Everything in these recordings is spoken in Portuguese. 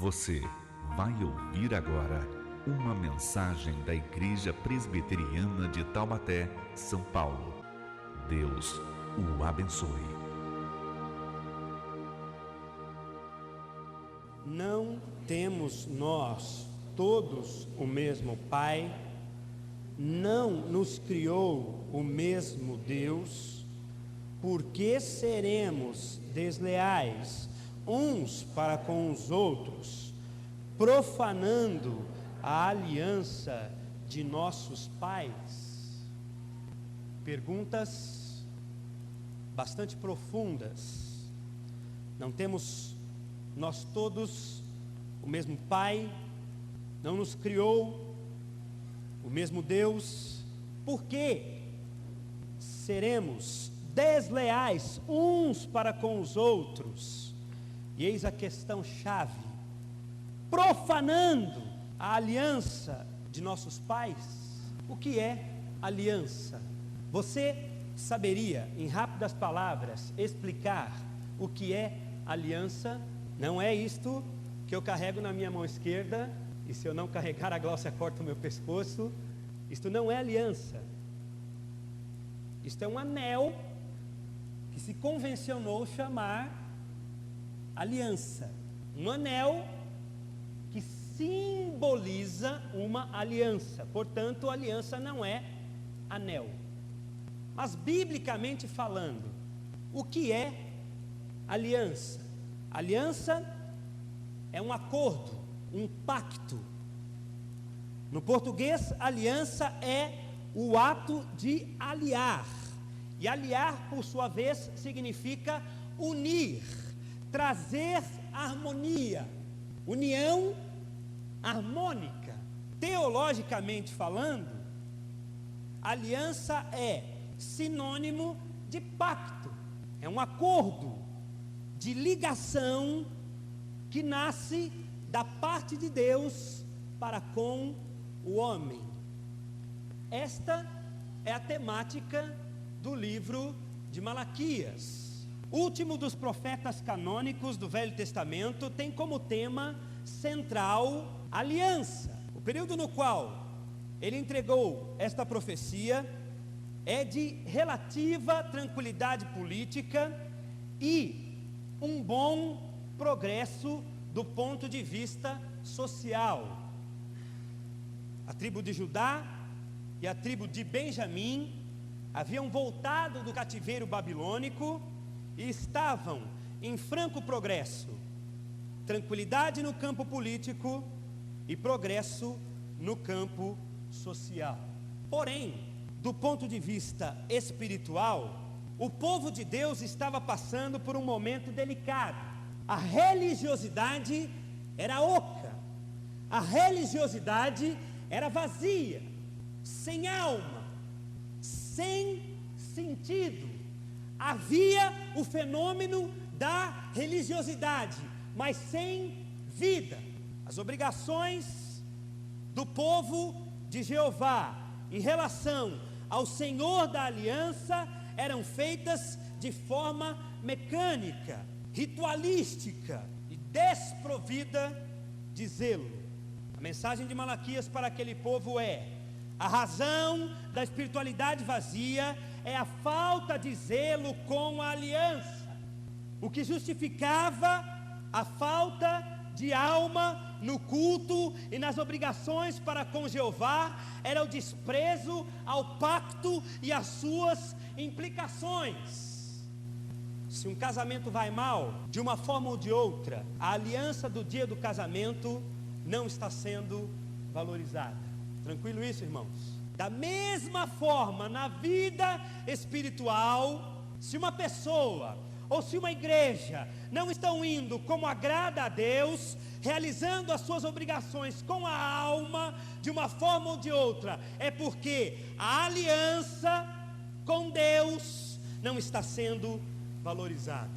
Você vai ouvir agora uma mensagem da Igreja Presbiteriana de Taubaté, São Paulo. Deus o abençoe. Não temos nós todos o mesmo Pai? Não nos criou o mesmo Deus? Por que seremos desleais uns para com os outros, profanando a aliança de nossos pais? Perguntas bastante profundas. Não temos nós todos o mesmo Pai? Não nos criou o mesmo Deus? Por que seremos desleais uns para com os outros? E eis a questão chave: profanando a aliança de nossos pais. O que é aliança? Você saberia, em rápidas palavras, explicar o que é aliança? Não é isto que eu carrego na minha mão esquerda, e se eu não carregar, a Gláucia corta o meu pescoço. Isto não é aliança. Isto é um anel que se convencionou chamar aliança. Um anel que simboliza uma aliança. Portanto, aliança não é anel. Mas biblicamente falando, o que é aliança? Aliança é um acordo, um pacto. No português, aliança é o ato de aliar. E aliar, por sua vez, significa unir, trazer harmonia, união harmônica. Teologicamente falando, aliança é sinônimo de pacto. É um acordo de ligação que nasce da parte de Deus para com o homem. Esta é a temática do livro de Malaquias. O último dos profetas canônicos do Velho Testamento tem como tema central aliança. O período no qual ele entregou esta profecia é de relativa tranquilidade política e um bom progresso do ponto de vista social. A tribo de Judá e a tribo de Benjamim haviam voltado do cativeiro babilônico e estavam em franco progresso, tranquilidade no campo político e progresso no campo social. Porém, do ponto de vista espiritual, o povo de Deus estava passando por um momento delicado. A religiosidade era oca, a religiosidade era vazia, sem alma, sem sentido. Havia o fenômeno da religiosidade, mas sem vida. As obrigações do povo de Jeová em relação ao Senhor da aliança eram feitas de forma mecânica, ritualística e desprovida de zelo. A mensagem de Malaquias para aquele povo é: a razão da espiritualidade vazia é a falta de zelo com a aliança. O que justificava a falta de alma no culto e nas obrigações para com Jeová era o desprezo ao pacto e às suas implicações. Se um casamento vai mal, de uma forma ou de outra, a aliança do dia do casamento não está sendo valorizada. Tranquilo isso, irmãos? Da mesma forma, na vida espiritual, se uma pessoa ou se uma igreja não estão indo como agrada a Deus, realizando as suas obrigações com a alma, de uma forma ou de outra, é porque a aliança com Deus não está sendo valorizada.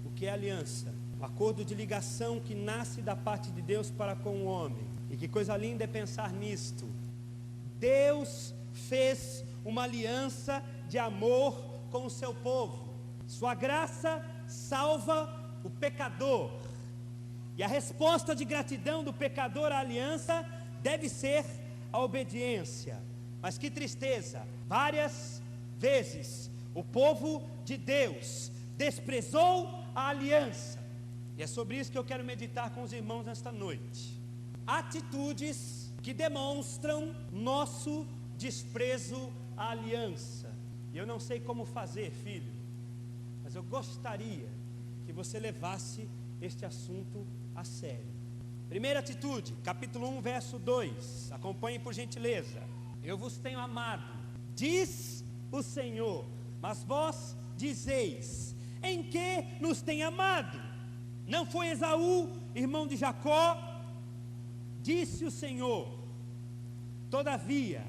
O que é aliança? O acordo de ligação que nasce da parte de Deus para com o homem. E que coisa linda é pensar nisto. Deus fez uma aliança de amor com o seu povo. Sua graça salva o pecador. E a resposta de gratidão do pecador à aliança deve ser a obediência. Mas que tristeza, várias vezes o povo de Deus desprezou a aliança. E é sobre isso que eu quero meditar com os irmãos nesta noite. Atitudes que demonstram nosso desprezo à aliança. E eu não sei como fazer, filho, mas eu gostaria que você levasse este assunto a sério. Primeira atitude, capítulo 1, verso 2. Acompanhe por gentileza. Eu vos tenho amado, diz o Senhor, mas vós dizeis: em que nos tem amado? Não foi Esaú, irmão de Jacó? Disse o Senhor: todavia,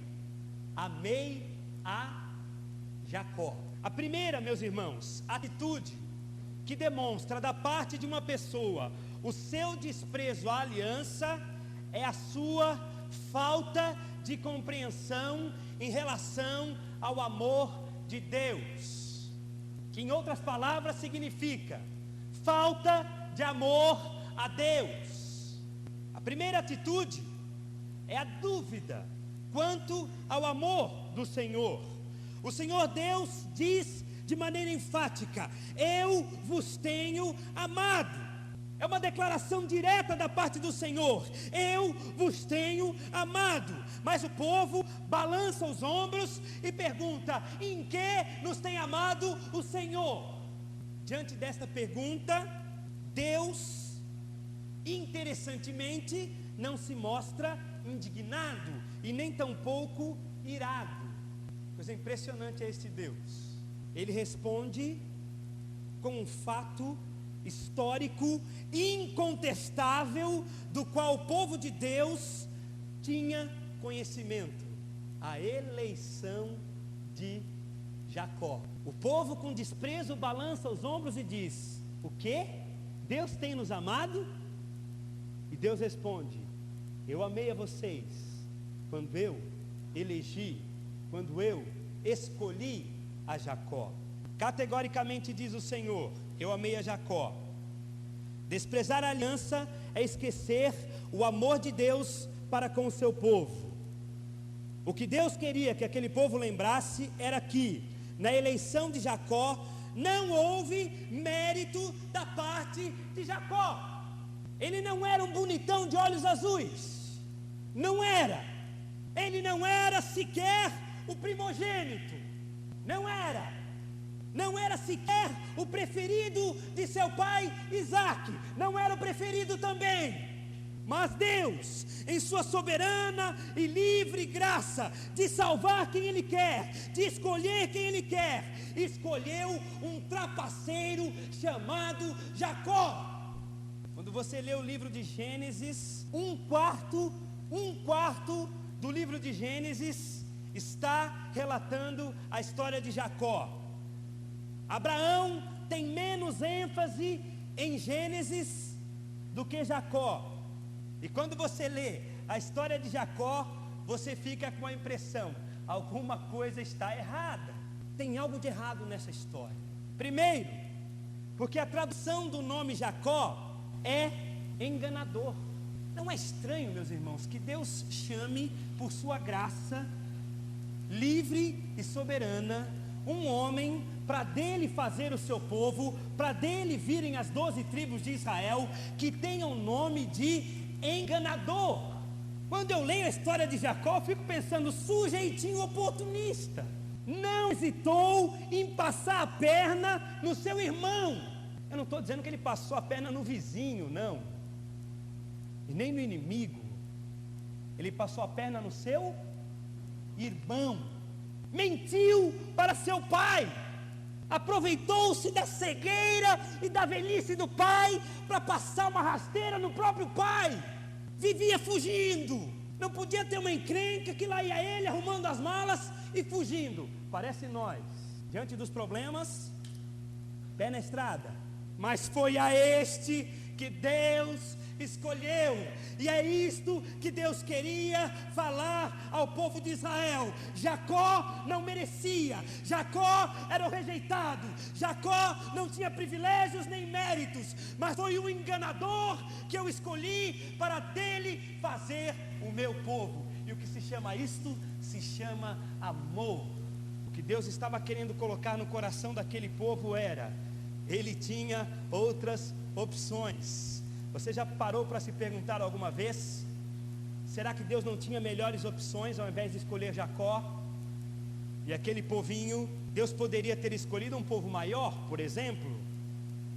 amei a Jacó. A primeira, meus irmãos, atitude que demonstra da parte de uma pessoa o seu desprezo à aliança é a sua falta de compreensão em relação ao amor de Deus, que em outras palavras significa falta de amor a Deus. A primeira atitude é a dúvida quanto ao amor do Senhor. O Senhor Deus diz de maneira enfática: eu vos tenho amado. É uma declaração direta da parte do Senhor: eu vos tenho amado. Mas o povo balança os ombros e pergunta: em que nos tem amado o Senhor? Diante desta pergunta, Deus, interessantemente, não se mostra indignado e nem tampouco irado. Coisa impressionante é este Deus. Ele responde com um fato histórico, incontestável, do qual o povo de Deus tinha conhecimento: a eleição de Jacó. O povo com desprezo balança os ombros e diz: o quê? Deus tem nos amado? E Deus responde: eu amei a vocês quando eu elegi, quando eu escolhi a Jacó. Categoricamente diz o Senhor: eu amei a Jacó. Desprezar a aliança é esquecer o amor de Deus para com o seu povo. O que Deus queria que aquele povo lembrasse era que, na eleição de Jacó, não houve mérito da parte de Jacó. Ele não era um bonitão de olhos azuis, não era. Ele não era sequer o primogênito, não era sequer o preferido de seu pai Isaque, não era o preferido também. Mas Deus, em sua soberana e livre graça de salvar quem Ele quer, de escolher quem Ele quer, escolheu um trapaceiro chamado Jacó. Quando você lê o livro de Gênesis, um quarto do livro de Gênesis está relatando a história de Jacó. Abraão tem menos ênfase em Gênesis do que Jacó. E quando você lê a história de Jacó, você fica com a impressão: alguma coisa está errada. Tem algo de errado nessa história. Primeiro, porque a tradução do nome Jacó é enganador. Não é estranho, meus irmãos, que Deus chame por sua graça livre e soberana um homem para dele fazer o seu povo, para dele virem as 12 tribos de Israel, que tenham o nome de enganador. Quando eu leio a história de Jacó, eu fico pensando: sujeitinho oportunista, não hesitou em passar a perna no seu irmão. Eu não estou dizendo que ele passou a perna no vizinho, não, e nem no inimigo. Ele passou a perna no seu irmão, mentiu para seu pai, aproveitou-se da cegueira e da velhice do pai para passar uma rasteira no próprio pai. Vivia fugindo, não podia ter uma encrenca, que lá ia ele arrumando as malas e fugindo. Parece nós, diante dos problemas, pé na estrada. Mas foi a este que Deus escolheu, e é isto que Deus queria falar ao povo de Israel. Jacó não merecia, Jacó era o rejeitado, Jacó não tinha privilégios nem méritos, mas foi um enganador que eu escolhi para dele fazer o meu povo. E o que se chama isto? Se chama amor. O que Deus estava querendo colocar no coração daquele povo era: ele tinha outras opções. Você já parou para se perguntar alguma vez: será que Deus não tinha melhores opções ao invés de escolher Jacó? E aquele povinho, Deus poderia ter escolhido um povo maior, por exemplo,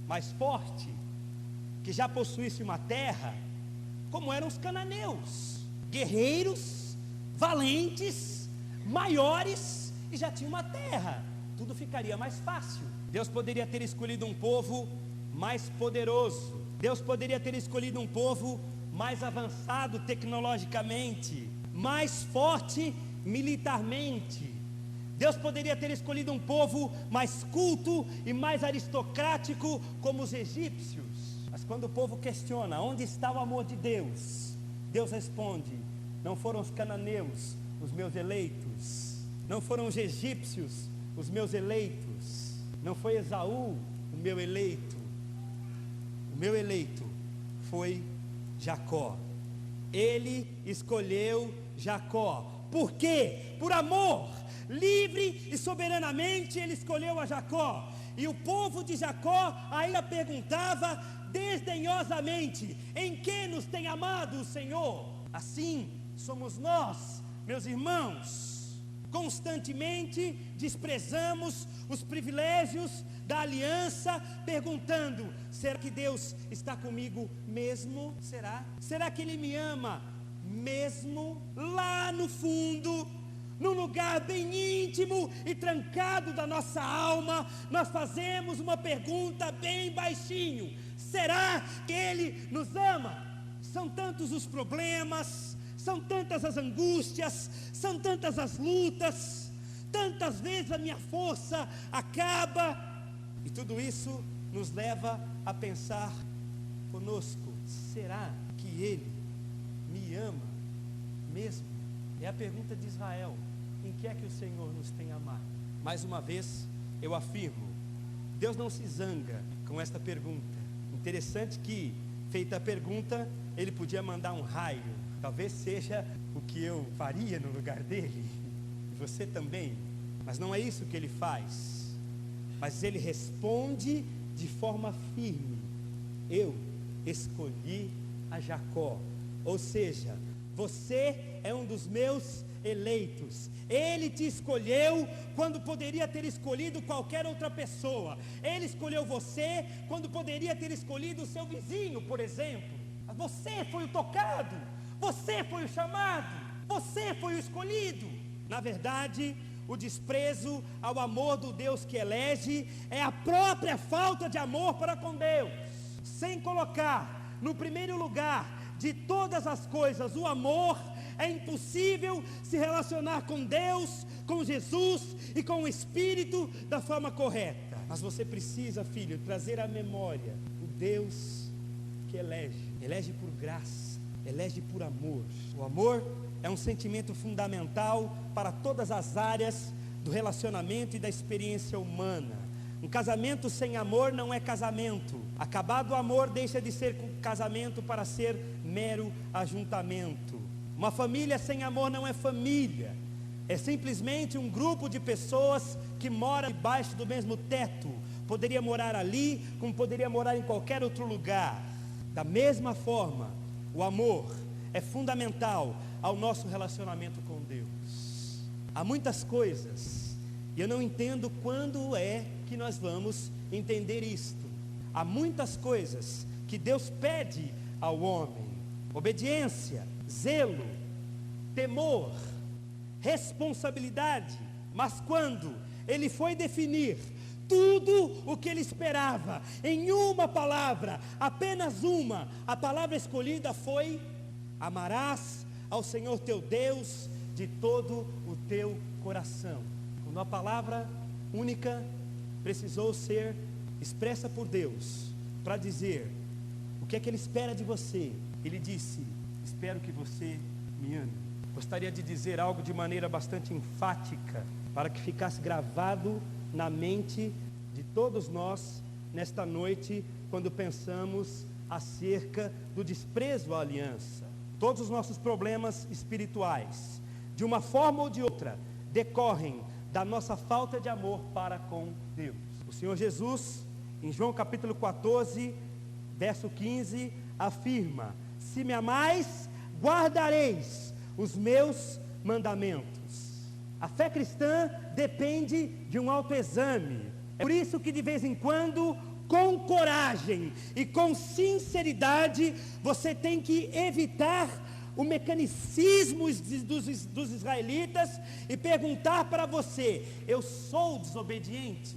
mais forte, que já possuísse uma terra, como eram os cananeus, guerreiros, valentes, maiores, e já tinha uma terra, tudo ficaria mais fácil. Deus poderia ter escolhido um povo mais poderoso, Deus poderia ter escolhido um povo mais avançado tecnologicamente, mais forte militarmente. Deus poderia ter escolhido um povo mais culto e mais aristocrático, como os egípcios. Mas quando o povo questiona onde está o amor de Deus, Deus responde: não foram os cananeus os meus eleitos, não foram os egípcios os meus eleitos, não foi Esaú o meu eleito. O meu eleito foi Jacó. Ele escolheu Jacó. Por quê? Por amor. Livre e soberanamente ele escolheu a Jacó. E o povo de Jacó ainda perguntava desdenhosamente: em que nos tem amado o Senhor? Assim somos nós, meus irmãos. Constantemente desprezamos os privilégios da aliança, perguntando: será que Deus está comigo mesmo? Será que Ele me ama mesmo? Lá no fundo, num lugar bem íntimo e trancado da nossa alma, nós fazemos uma pergunta bem baixinho: será que Ele nos ama? São tantos os problemas, são tantas as angústias, são tantas as lutas, tantas vezes a minha força acaba, e tudo isso nos leva a pensar conosco: será que Ele me ama mesmo? É a pergunta de Israel: em que é que o Senhor nos tem amado? Mais uma vez eu afirmo, Deus não se zanga com esta pergunta. Interessante que, feita a pergunta, Ele podia mandar um raio. Talvez seja o que eu faria no lugar dele, e você também, mas não é isso que Ele faz. Mas Ele responde de forma firme: eu escolhi a Jacó. Ou seja, você é um dos meus eleitos. Ele te escolheu quando poderia ter escolhido qualquer outra pessoa. Ele escolheu você quando poderia ter escolhido o seu vizinho, por exemplo. Você foi o tocado, você foi o chamado, você foi o escolhido. Na verdade, o desprezo ao amor do Deus que elege é a própria falta de amor para com Deus. Sem colocar no primeiro lugar de todas as coisas o amor, é impossível se relacionar com Deus, com Jesus e com o Espírito da forma correta. Mas você precisa, filho, trazer à memória o Deus que elege por graça, elege por amor. O amor é um sentimento fundamental para todas as áreas do relacionamento e da experiência humana. Um casamento sem amor não é casamento. Acabado o amor, deixa de ser casamento para ser mero ajuntamento. Uma família sem amor não é família. É simplesmente um grupo de pessoas que mora debaixo do mesmo teto. Poderia morar ali, como poderia morar em qualquer outro lugar. Da mesma forma, o amor é fundamental ao nosso relacionamento com Deus. Há muitas coisas, e eu não entendo quando é que nós vamos entender isto. Há muitas coisas que Deus pede ao homem: obediência, zelo, temor, responsabilidade. Mas quando Ele foi definir tudo o que Ele esperava em uma palavra, apenas uma, a palavra escolhida foi: amarás ao Senhor teu Deus de todo o teu coração. Quando a palavra única precisou ser expressa por Deus para dizer: O que é que Ele espera de você? Ele disse: espero que você me ame. Gostaria de dizer algo de maneira bastante enfática, para que ficasse gravado na mente de todos nós nesta noite, quando pensamos acerca do desprezo à aliança. Todos os nossos problemas espirituais, de uma forma ou de outra, decorrem da nossa falta de amor para com Deus. O Senhor Jesus, em João capítulo 14, verso 15, afirma: se me amais, guardareis os meus mandamentos. A fé cristã depende de um autoexame. É por isso que de vez em quando, com coragem e com sinceridade, você tem que evitar o mecanicismo dos israelitas e perguntar para você: eu sou desobediente?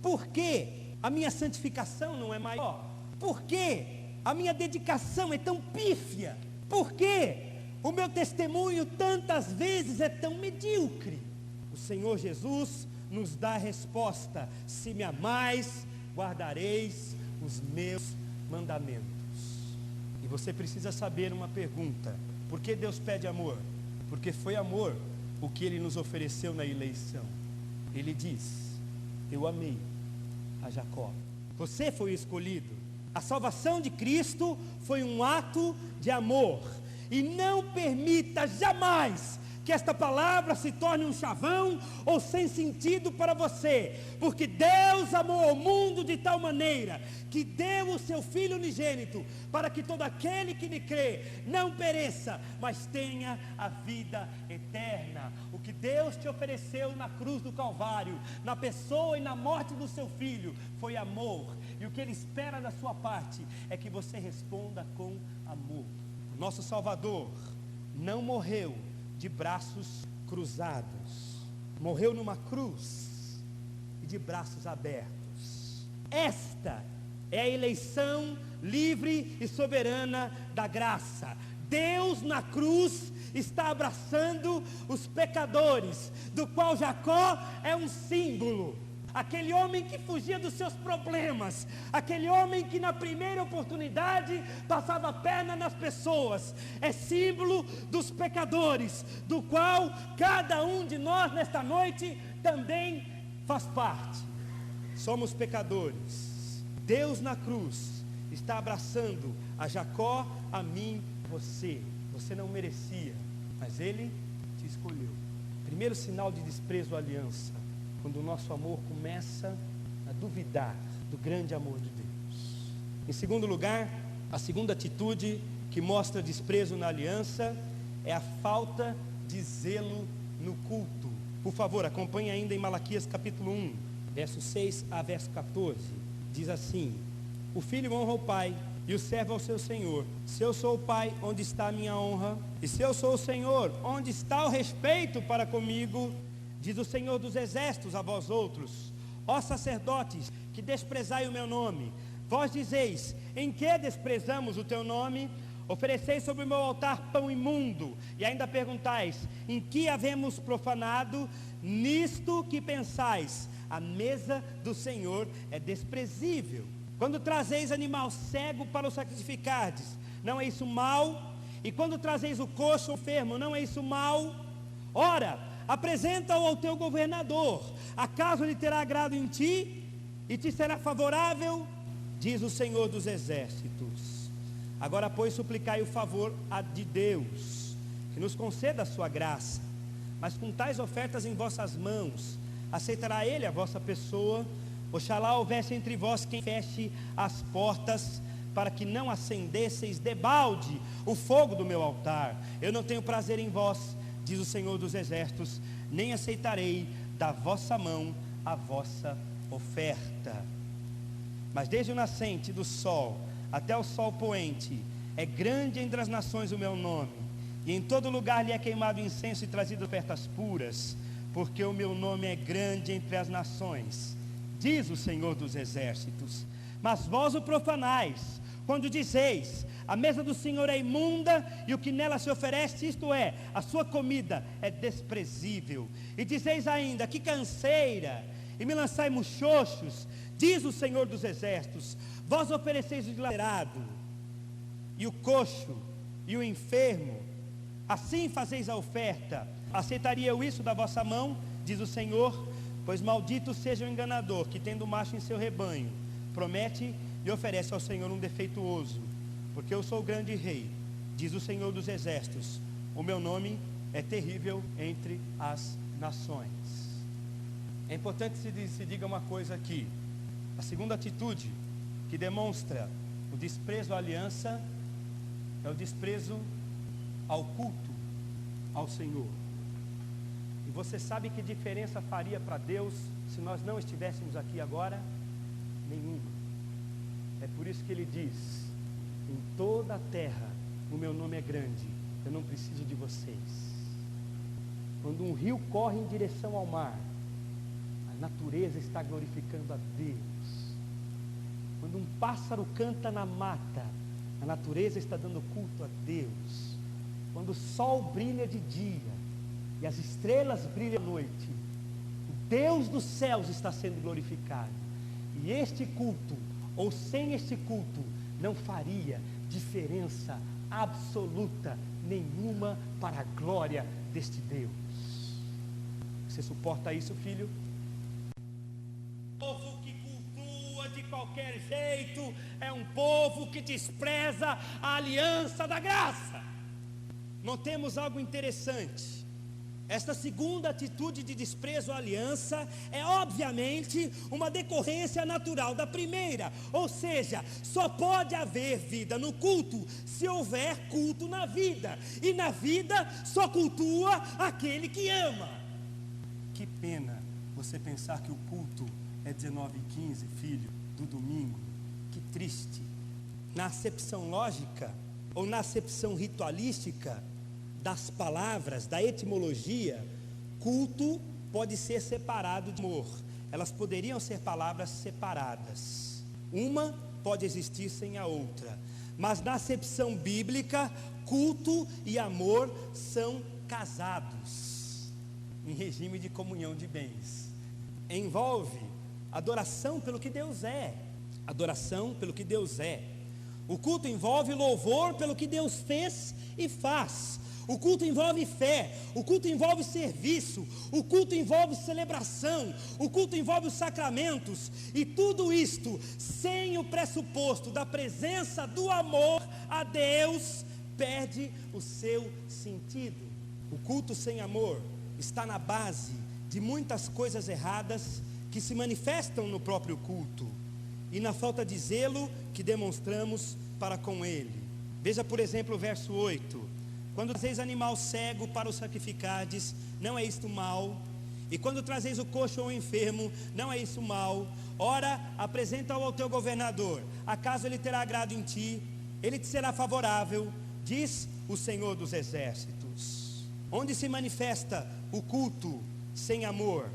Por que a minha santificação não é maior? Por que a minha dedicação é tão pífia? Por que o meu testemunho tantas vezes é tão medíocre? O Senhor Jesus nos dá a resposta: se me amais, guardareis os meus mandamentos. E você precisa saber uma pergunta: por que Deus pede amor? Porque foi amor o que Ele nos ofereceu na eleição. Ele diz: eu amei a Jacó. Você foi o escolhido. A salvação de Cristo foi um ato de amor. E não permita jamais que esta palavra se torne um chavão ou sem sentido para você, porque Deus amou o mundo de tal maneira que deu o seu Filho unigênito, para que todo aquele que lhe crê não pereça, mas tenha a vida eterna. O que Deus te ofereceu na cruz do Calvário, na pessoa e na morte do seu Filho, foi amor, e o que Ele espera da sua parte é que você responda com amor. O nosso Salvador não morreu de braços cruzados, morreu numa cruz e de braços abertos. Esta é a eleição livre e soberana da graça. Deus na cruz está abraçando os pecadores, do qual Jacó é um símbolo. Aquele homem que fugia dos seus problemas, aquele homem que na primeira oportunidade passava a perna nas pessoas, é símbolo dos pecadores, do qual cada um de nós nesta noite também faz parte. Somos pecadores. Deus na cruz está abraçando a Jacó, a mim, você. Você não merecia, mas Ele te escolheu. Primeiro sinal de desprezo à aliança: quando o nosso amor começa a duvidar do grande amor de Deus. Em segundo lugar, a segunda atitude que mostra desprezo na aliança é a falta de zelo no culto. Por favor, acompanhe ainda em Malaquias capítulo 1, verso 6 a verso 14. Diz assim: o filho honra o pai e o servo ao seu senhor. Se eu sou o pai, onde está a minha honra? E se eu sou o senhor, onde está o respeito para comigo? Diz o Senhor dos exércitos a vós outros: ó sacerdotes, que desprezai o meu nome. Vós dizeis: em que desprezamos o teu nome? Ofereceis sobre o meu altar pão imundo, e ainda perguntais: em que havemos profanado? Nisto que pensais: a mesa do Senhor é desprezível. Quando trazeis animal cego para o sacrificardes, não é isso mal? E quando trazeis o coxo enfermo, não é isso mal? Ora, apresenta-o ao teu governador. Acaso ele terá agrado em ti e te será favorável? Diz o Senhor dos exércitos. Agora, pois, suplicai o favor de Deus, que nos conceda a sua graça. Mas com tais ofertas em vossas mãos, aceitará Ele a vossa pessoa? Oxalá houvesse entre vós quem feche as portas, para que não acendesseis debalde o fogo do meu altar. Eu não tenho prazer em vós, diz o Senhor dos exércitos, nem aceitarei da vossa mão a vossa oferta. Mas desde o nascente do sol até o sol poente, é grande entre as nações o meu nome, e em todo lugar lhe é queimado incenso e trazido ofertas puras, porque o meu nome é grande entre as nações, diz o Senhor dos exércitos. Mas vós o profanais, quando dizeis: a mesa do Senhor é imunda, e o que nela se oferece, isto é, a sua comida, é desprezível. E dizeis ainda: que canseira, e me lançai muxoxos, diz o Senhor dos exércitos. Vós ofereceis o dilacerado, e o coxo e o enfermo, assim fazeis a oferta. Aceitaria eu isso da vossa mão, diz o Senhor? Pois maldito seja o enganador, que tendo macho em seu rebanho, promete e oferece ao Senhor um defeituoso. Porque eu sou o grande rei, diz o Senhor dos exércitos, o meu nome é terrível entre as nações. É importante se diga uma coisa aqui. A segunda atitude que demonstra o desprezo à aliança é o desprezo ao culto ao Senhor. E você sabe que diferença faria para Deus se nós não estivéssemos aqui agora? Nenhuma. É por isso que ele diz: em toda a terra o meu nome é grande, eu não preciso de vocês. Quando um rio corre em direção ao mar, a natureza está glorificando a Deus. Quando um pássaro canta na mata, a natureza está dando culto a Deus. Quando o sol brilha de dia e as estrelas brilham à noite, o Deus dos céus está sendo glorificado. E este culto, ou sem este culto, não faria diferença absoluta nenhuma para a glória deste Deus. Você suporta isso, filho? Povo que cultua de qualquer jeito é um povo que despreza a aliança da graça. Notemos algo interessante. Esta segunda atitude de desprezo à aliança é obviamente uma decorrência natural da primeira, ou seja, só pode haver vida no culto se houver culto na vida, e na vida só cultua aquele que ama. Que pena você pensar que o culto é 19h15, filho, do domingo. Que triste. Na acepção lógica ou na acepção ritualística das palavras, da etimologia, culto pode ser separado de amor. Elas poderiam ser palavras separadas. Uma pode existir sem a outra. Mas na acepção bíblica, culto e amor são casados em regime de comunhão de bens. Envolve adoração pelo que Deus é. Adoração pelo que Deus é. O culto envolve louvor pelo que Deus fez e faz. O culto envolve fé, o culto envolve serviço, o culto envolve celebração, o culto envolve os sacramentos, e tudo isto sem o pressuposto da presença do amor a Deus perde o seu sentido. O culto sem amor está na base de muitas coisas erradas que se manifestam no próprio culto e na falta de zelo que demonstramos para com ele. Veja, por exemplo, o verso 8. Quando trazeis animal cego para o sacrificardes, não é isto mal? E quando trazeis o coxo ou o enfermo, não é isso mal? Ora, apresenta-o ao teu governador. Acaso ele terá agrado em ti? Ele te será favorável, diz o Senhor dos exércitos. Onde se manifesta o culto sem amor?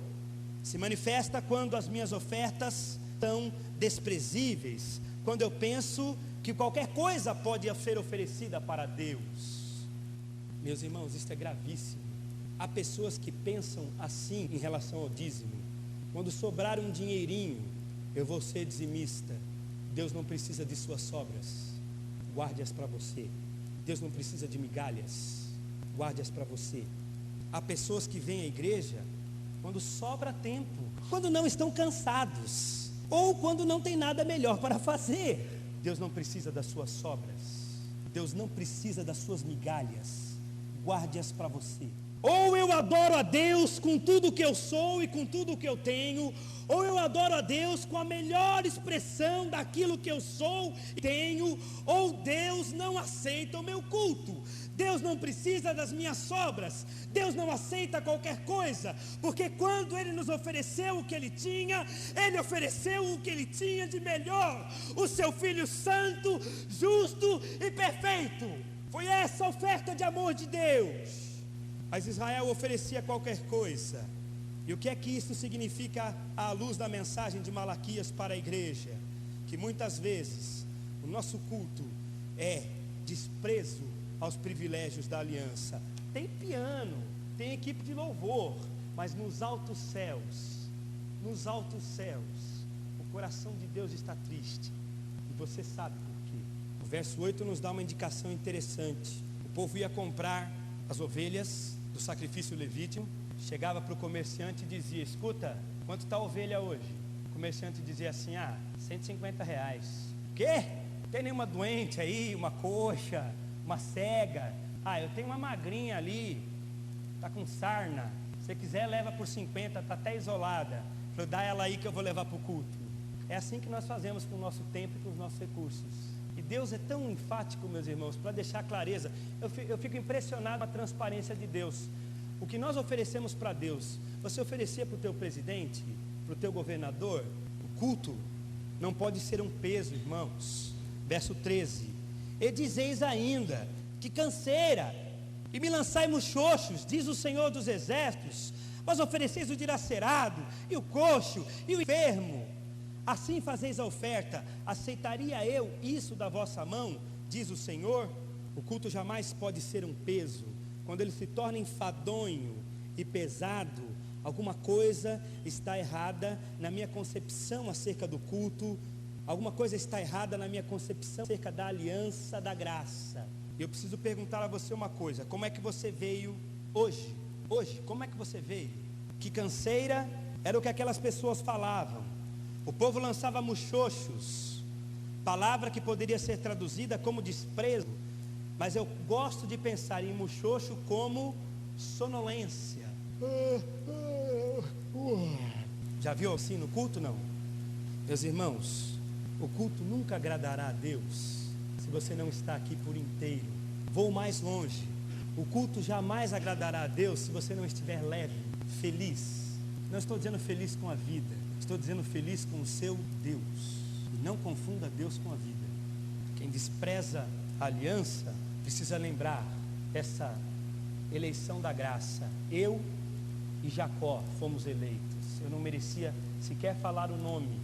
Se manifesta quando as minhas ofertas são desprezíveis, quando eu penso que qualquer coisa pode ser oferecida para Deus. Meus irmãos, isso é gravíssimo. Há pessoas que pensam assim em relação ao dízimo. Quando sobrar um dinheirinho, eu vou ser dizimista. Deus não precisa de suas sobras, guarde-as para você. Deus não precisa de migalhas, guarde-as para você. Há pessoas que vêm à igreja quando sobra tempo, quando não estão cansados, ou quando não tem nada melhor para fazer. Deus não precisa das suas sobras, Deus não precisa das suas migalhas, guarde-as para você. Ou eu adoro a Deus com tudo que eu sou e com tudo que eu tenho, ou eu adoro a Deus com a melhor expressão daquilo que eu sou e tenho, ou Deus não aceita o meu culto. Deus não precisa das minhas sobras, Deus não aceita qualquer coisa, porque quando Ele nos ofereceu o que Ele tinha, Ele ofereceu o que Ele tinha de melhor, o seu Filho santo, justo e perfeito. Foi essa a oferta de amor de Deus. Mas Israel oferecia qualquer coisa. E o que é que isso significa à luz da mensagem de Malaquias para a igreja? Que muitas vezes o nosso culto é desprezo aos privilégios da aliança. Tem piano, tem equipe de louvor, mas nos altos céus, o coração de Deus está triste. E você sabe por quê? O verso 8 nos dá uma indicação interessante. O povo ia comprar as ovelhas do sacrifício levítico, chegava para o comerciante e dizia: escuta, quanto está a ovelha hoje? O comerciante dizia assim: R$150. Quê? Não tem nenhuma doente aí, uma coxa, uma cega? Eu tenho uma magrinha ali, está com sarna, se você quiser leva por 50, está até isolada. Falei: dá ela aí que eu vou levar para o culto. É assim que nós fazemos com o nosso tempo e com os nossos recursos. E Deus é tão enfático, meus irmãos, para deixar clareza. Eu fico impressionado com a transparência de Deus. O que nós oferecemos para Deus, você oferecer para o teu presidente, para o teu governador, o culto não pode ser um peso, irmãos. Verso 13: e dizeis ainda, que canseira, e me lançai-mos xoxos, diz o Senhor dos exércitos. Vós ofereceis o dilacerado, e o coxo, e o enfermo. Assim fazeis a oferta, aceitaria eu isso da vossa mão, diz o Senhor? O culto jamais pode ser um peso. Quando ele se torna enfadonho e pesado, alguma coisa está errada na minha concepção acerca do culto, alguma coisa está errada na minha concepção acerca da aliança da graça. E eu preciso perguntar a você uma coisa: como é que você veio hoje? Hoje, como é que você veio? Que canseira era o que aquelas pessoas falavam. O povo lançava muxoxos, palavra que poderia ser traduzida como desprezo, mas eu gosto de pensar em muxoxo como sonolência. Já viu assim no culto? Não. Meus irmãos, o culto nunca agradará a Deus se você não está aqui por inteiro. Vou mais longe: o culto jamais agradará a Deus se você não estiver leve, feliz. Não estou dizendo feliz com a vida, estou dizendo feliz com o seu Deus. E não confunda Deus com a vida. Quem despreza a aliança precisa lembrar essa eleição da graça. Eu e Jacó fomos eleitos. Eu não merecia sequer falar o nome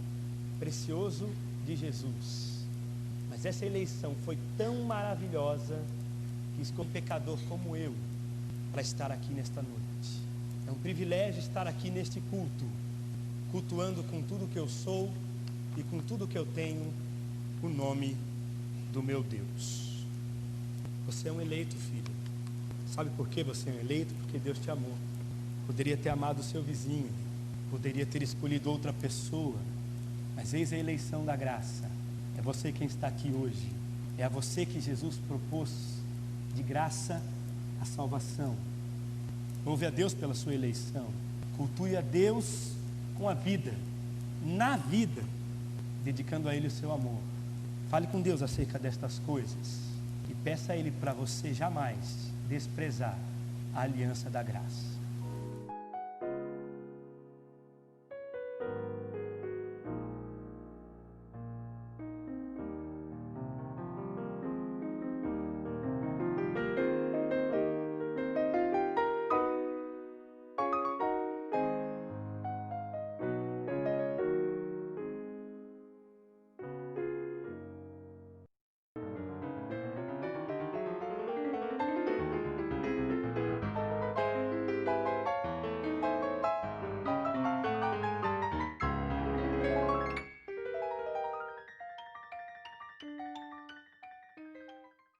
precioso de Jesus, mas essa eleição foi tão maravilhosa que escolhi um pecador como eu para estar aqui nesta noite. É um privilégio estar aqui neste culto, cultuando com tudo que eu sou e com tudo que eu tenho o nome do meu Deus. Você é um eleito, filho. Sabe por que você é um eleito? Porque Deus te amou. Poderia ter amado o seu vizinho, poderia ter escolhido outra pessoa, mas eis a eleição da graça. É você quem está aqui hoje. É a você que Jesus propôs de graça a salvação. Louve a Deus pela sua eleição. Cultue a Deus com a vida, na vida, dedicando a Ele o seu amor. Fale com Deus acerca destas coisas e peça a Ele para você jamais desprezar a aliança da graça.